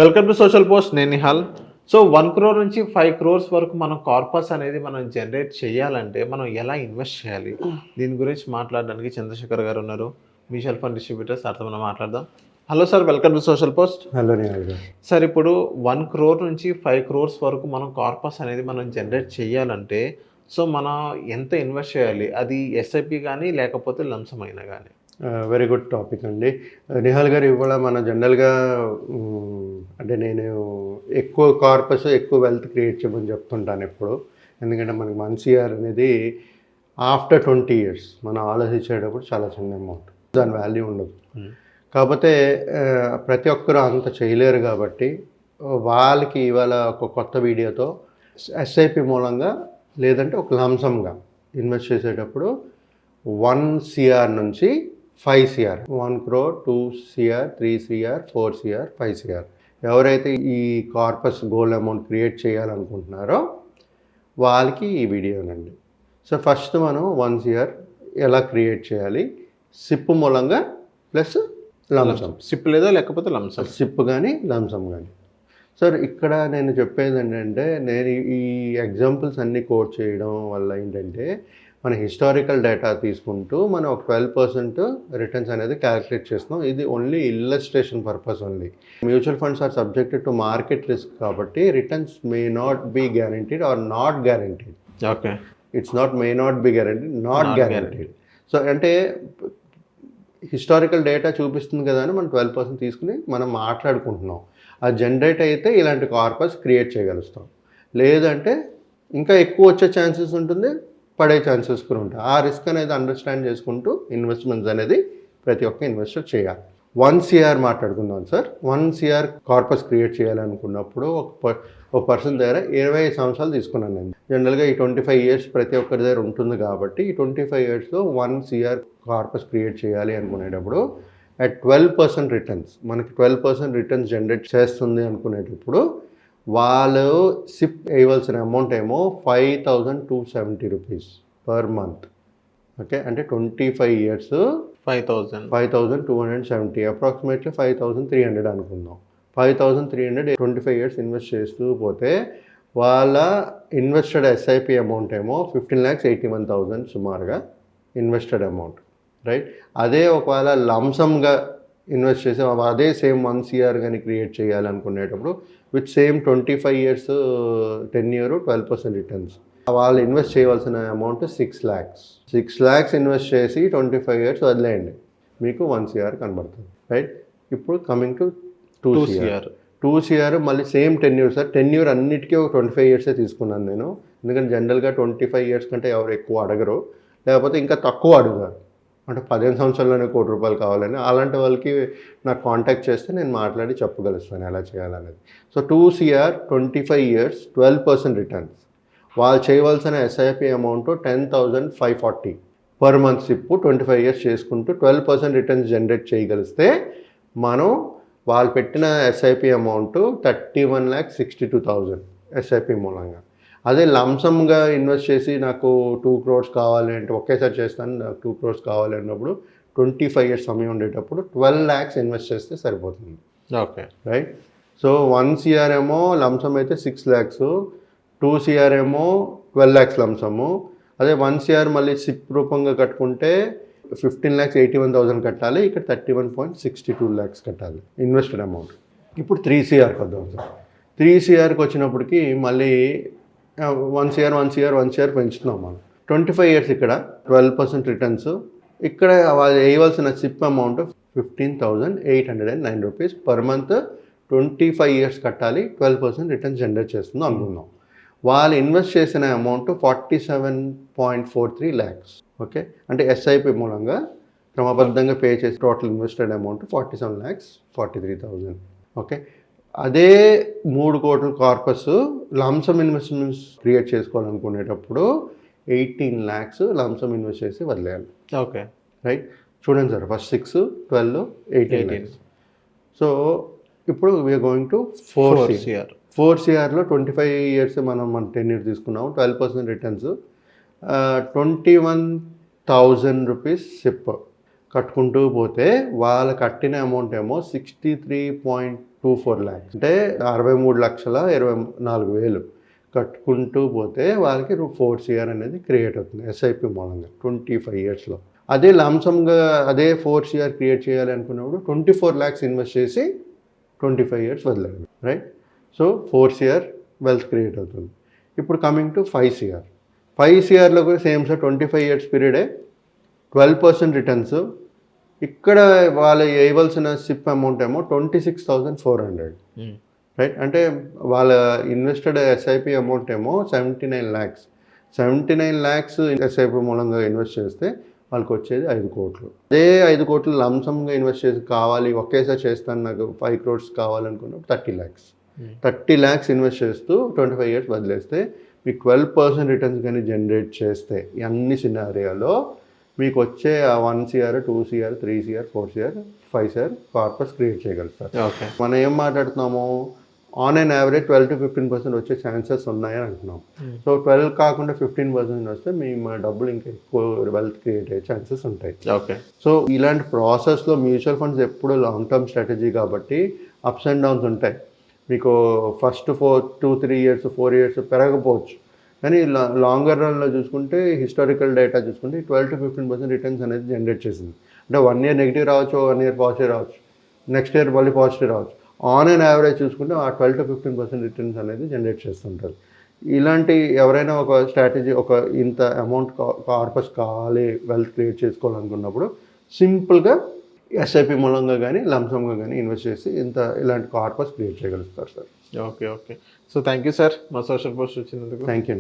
Welcome to social post. నేను Nihal. So 1 crore నుంచి 5 crores వరకు మనం కార్పస్ అనేది మనం జనరేట్ చేయాలంటే మనం ఎలా ఇన్వెస్ట్ చేయాలి? దీని గురించి మాట్లాడడానికి చంద్రశేఖర్ గారు ఉన్నారు, మ్యూచువల్ ఫండ్ డిస్ట్రిబ్యూటర్. సార్తో మనం మాట్లాడదాం. Hello sir, welcome to social post. Hello Nihal garu. Sir, ఇప్పుడు 1 crore నుంచి 5 crores వరకు మనం కార్పస్ అనేది మనం జనరేట్ చేయాలంటే సో మనం ఎంత ఇన్వెస్ట్ చేయాలి? అది ఎస్ఐపి కానీ లేకపోతే లంసమ్ అయినా కానీ? వెరీ గుడ్ టాపిక్ అండి. నిహాల్ గారు, ఇవాళ మన జనరల్గా అంటే నేను ఎక్కువ కార్పస్ ఎక్కువ వెల్త్ క్రియేట్ చేయమని చెప్తుంటాను ఎప్పుడు. ఎందుకంటే మనకి మంచి ఇయర్ అనేది ఆఫ్టర్ 20 years మనం ఆలోచించేటప్పుడు చాలా చిన్న అమౌంట్, దాని వాల్యూ ఉండదు. కాకపోతే ప్రతి ఒక్కరూ అంత చేయలేరు కాబట్టి వాళ్ళకి ఇవాళ ఒక కొత్త వీడియోతో ఎస్ఐపి మూలంగా లేదంటే ఒక లంసమ్గా ఇన్వెస్ట్ చేసేటప్పుడు 1 CR నుంచి 5 CR, 1 crore, 2 CR, 3 CR, 4 CR, 5 CR ఎవరైతే ఈ కార్పస్ గోల్డ్ అమౌంట్ క్రియేట్ చేయాలనుకుంటున్నారో వాళ్ళకి ఈ వీడియోనండి. సో ఫస్ట్ మనం 1 CR ఎలా క్రియేట్ చేయాలి, సిప్ మూలంగా ప్లస్ లంసమ్. సిప్ లేదా లేకపోతే లంసమ్? సిప్ కానీ లంసమ్ కానీ. సార్, ఇక్కడ నేను చెప్పేది ఏంటంటే, నేను ఈ ఎగ్జాంపుల్స్ అన్నీ కోట్ చేయడం వల్ల ఏంటంటే మన హిస్టారికల్ డేటా తీసుకుంటూ మనం ఒక 12% రిటర్న్స్ అనేది క్యాలిక్యులేట్ చేస్తున్నాం. ఇది only illustration purpose only. Mutual funds are subjected to market risk కాబట్టి returns may not be guaranteed or not guaranteed. Okay, it's not may not be guaranteed, not guaranteed. So అంటే historical data చూపిస్తుంది కదా అని మనం 12% తీసుకుని మనం మాట్లాడుకుంటున్నాం. అది జనరేట్ అయితే ఇలాంటి కార్పస్ క్రియేట్ చేయగలుగుతాం. లేదంటే ఇంకా ఎక్కువ వచ్చే ఛాన్సెస్ ఉంటుంది, పడే ఛాన్సెస్ కూడా ఉంటాయి. ఆ రిస్క్ అనేది అండర్స్టాండ్ చేసుకుంటూ ఇన్వెస్ట్మెంట్స్ అనేది ప్రతి ఒక్క ఇన్వెస్టర్ చేయాలి. 1 CR మాట్లాడుకుందాం సార్. 1 CR కార్పస్ క్రియేట్ చేయాలనుకున్నప్పుడు ఒక పర్సన్ దగ్గర 25 సంవత్సరాలు తీసుకున్నాను నేను. జనరల్గా ఈ 25 years ప్రతి ఒక్కరి దగ్గర ఉంటుంది కాబట్టి ఈ 25 yearsలో 1 CR కార్పస్ క్రియేట్ చేయాలి అనుకునేటప్పుడు అట్ 12% రిటర్న్స్, మనకి 12% రిటర్న్స్ జనరేట్ చేస్తుంది అనుకునేటప్పుడు వాళ్ళు సిప్ వేయవలసిన అమౌంట్ ఏమో 5,270 రూపీస్ పర్ మంత్. ఓకే, అంటే 25 years 5,270, అప్రాక్సిమేట్లీ 5,300 అనుకుందాం. 5,300 25 years ఇన్వెస్ట్ చేస్తూ పోతే వాళ్ళ ఇన్వెస్టెడ్ ఎస్ఐపి అమౌంట్ ఏమో 15,81,000 సుమారుగా ఇన్వెస్టెడ్ అమౌంట్, రైట్. అదే ఒకవేళ లంసమ్గా ఇన్వెస్ట్ చేసి అదే సేమ్ 1 CR కానీ క్రియేట్ చేయాలనుకునేటప్పుడు with same 25 years tenure 12% returns, వాళ్ళు ఇన్వెస్ట్ చేయవలసిన అమౌంట్ 6 lakhs. 6 lakhs ఇన్వెస్ట్ చేసి 25 years వదిలేయండి, మీకు 1 CR కనబడుతుంది, రైట్. ఇప్పుడు కమింగ్ టు 2 CR. 2 CR మళ్ళీ సేమ్ టెన్యూర్ సార్. టెన్యూర్ అన్నిటికీ ఒక 25 years తీసుకున్నాను నేను. ఎందుకంటే జనరల్గా 25 years కంటే ఎవరు ఎక్కువ అడగరు, లేకపోతే ఇంకా తక్కువ అడుగుతారు. అంటే 15 సంవత్సరాల్లోనే ₹1 కోటి కావాలని. అలాంటి వాళ్ళకి నాకు కాంటాక్ట్ చేస్తే నేను మాట్లాడి చెప్పగలుగుతాను ఎలా చేయాలనేది. So 2 CR 25 years 12% returns. వాళ్ళు చేయవలసిన SIP amount 10,540 per month. Sip 25 years చేసుకుంటూ 12% రిటర్న్స్ జనరేట్ చేయగలిస్తే మనం వాళ్ళు పెట్టిన ఎస్ఐపి అమౌంట్ 31,62,000 ఎస్ఐపి మూలంగా. అదే లంసమ్గా ఇన్వెస్ట్ చేసి నాకు 2 crores కావాలి అంటే ఒకేసారి చేస్తాను, నాకు 2 crores కావాలి అన్నప్పుడు 25 years సమయం ఉండేటప్పుడు 12 lakhs ఇన్వెస్ట్ చేస్తే సరిపోతుంది. Okay, right. సో 1 CR ఏమో లంసమ్ అయితే 6 lakhs, 2 CR ఏమో 12 lakhs లంసము. అదే 1 CR మళ్ళీ సిప్ రూపంగా కట్టుకుంటే 15,81,000 కట్టాలి, ఇక్కడ 31.62 lakhs కట్టాలి ఇన్వెస్టెడ్ అమౌంట్. ఇప్పుడు 3 CRకి వద్దాం సార్. 3 CRకి వచ్చినప్పటికీ మళ్ళీ 1 CR పెంచుతున్నాం మనం. 25 years ఇక్కడ 12% రిటర్న్స్. ఇక్కడ వాళ్ళు వేయవలసిన SIP amount 15,809 rupees per month. 25 years కట్టాలి, 12% రిటర్న్స్ జనరేట్ చేస్తుందో అనుకుందాం. వాళ్ళు ఇన్వెస్ట్ చేసిన అమౌంట్ 47.43 lakhs. ఓకే, అంటే ఎస్ఐపి మూలంగా క్రమబద్ధంగా పే చేసి టోటల్ ఇన్వెస్టెడ్ అమౌంట్ 47,43,000. ఓకే, అదే 3 కోట్ల కార్పస్ లంసమ్ ఇన్వెస్ట్మెంట్స్ క్రియేట్ చేసుకోవాలనుకునేటప్పుడు 18 lakhs లంసమ్ ఇన్వెస్ట్ చేసి వదిలేయాలి. Okay, right. చూడండి సార్, ఫస్ట్ 6, 12, 18 lakhs. సో ఇప్పుడు వీఆర్ గోయింగ్ టు 4 CR. 4 CRలో 25 years మనం 10 years తీసుకున్నాము, 12% రిటర్న్స్, 21,000 రూపీస్ సిప్ కట్టుకుంటూ పోతే వాళ్ళ కట్టిన అమౌంట్ ఏమో 63 24 lakhs అంటే 63,24,000 కట్టుకుంటూ పోతే వాళ్ళకి 4 CR అనేది క్రియేట్ అవుతుంది ఎస్ఐపి మూలంగా 25 yearsలో. అదే లంసమ్గా అదే 4 CR క్రియేట్ చేయాలి అనుకున్నప్పుడు 24 lakhs ఇన్వెస్ట్ చేసి 25 years వదిలేయండి, right? So 4 CR wealth create అవుతుంది. ఇప్పుడు కమింగ్ టు 5 CR. 5 CRలో కూడా సేమ్ సార్ 25 years పీరియడే 12% రిటర్న్స్. ఇక్కడ వాళ్ళు వేయవలసిన సిప్ అమౌంట్ ఏమో 26,400, రైట్? అంటే వాళ్ళ ఇన్వెస్టెడ్ ఎస్ఐపి అమౌంట్ ఏమో 79 lakhs. 79 lakhs ఎస్ఐపి మూలంగా ఇన్వెస్ట్ చేస్తే వాళ్ళకి వచ్చేది 5 కోట్లు. అదే 5 కోట్లు లంసమ్గా ఇన్వెస్ట్ చేసి కావాలి ఒకేసారి చేస్తాను నాకు 5 crores కావాలనుకున్నప్పుడు 30 lakhs. 30 lakhs ఇన్వెస్ట్ చేస్తూ 25 years వదిలేస్తే మీకు 12% రిటర్న్స్ కానీ జనరేట్ చేస్తే అన్ని సినారియాలో మీకు వచ్చే 1 CR 2 CR 3 CR 4 CR 5 CR corpus create చేయగలుగుతారు. ఓకే. మనం ఏం మాట్లాడుతున్నాము, ఆన్ అండ్ యావరేజ్ 12 to 15% వచ్చే ఛాన్సెస్ ఉన్నాయని అంటున్నాం. సో 12 కాకుండా 15% వస్తే మీ డబ్బులు ఇంకా ఎక్కువ వెల్త్ క్రియేట్ అయ్యే ఛాన్సెస్ ఉంటాయి. ఓకే. సో ఇలాంటి ప్రాసెస్లో మ్యూచువల్ ఫండ్స్ ఎప్పుడు లాంగ్ టర్మ్ స్ట్రాటజీ కాబట్టి అప్స్ అండ్ డౌన్స్ ఉంటాయి. మీకు ఫస్ట్ 2-3 years 4 years పెరగకపోవచ్చు, కానీ లాంగర్ రన్లో చూసుకుంటే హిస్టారికల్ డేటా చూసుకుంటే 12 to 15% రిటర్న్స్ అనేది జనరేట్ చేసింది. అంటే 1 year నెగిటివ్ రావచ్చు, 1 year పాజిటివ్ రావచ్చు, నెక్స్ట్ ఇయర్ మళ్ళీ పాజిటివ్ రావచ్చు. ఆన్ అండ్ యావరేజ్ చూసుకుంటే ఆ 12 to 15% రిటర్న్స్ అనేది జనరేట్ చేస్తుంటారు. ఇలాంటి ఎవరైనా ఒక స్ట్రాటజీ ఒక ఇంత అమౌంట్ కార్పస్ కావాలి వెల్త్ క్రియేట్ చేసుకోవాలనుకున్నప్పుడు సింపుల్గా ఎస్ఐపి మూలంగా కానీ లంసమ్గా కానీ ఇన్వెస్ట్ చేసి ఇలాంటి కార్పస్ క్రియేట్ చేయగలుగుతారు sir. Okay. So thank you sir మా సోషల్ పోస్ట్ వచ్చినందుకు. Thank you.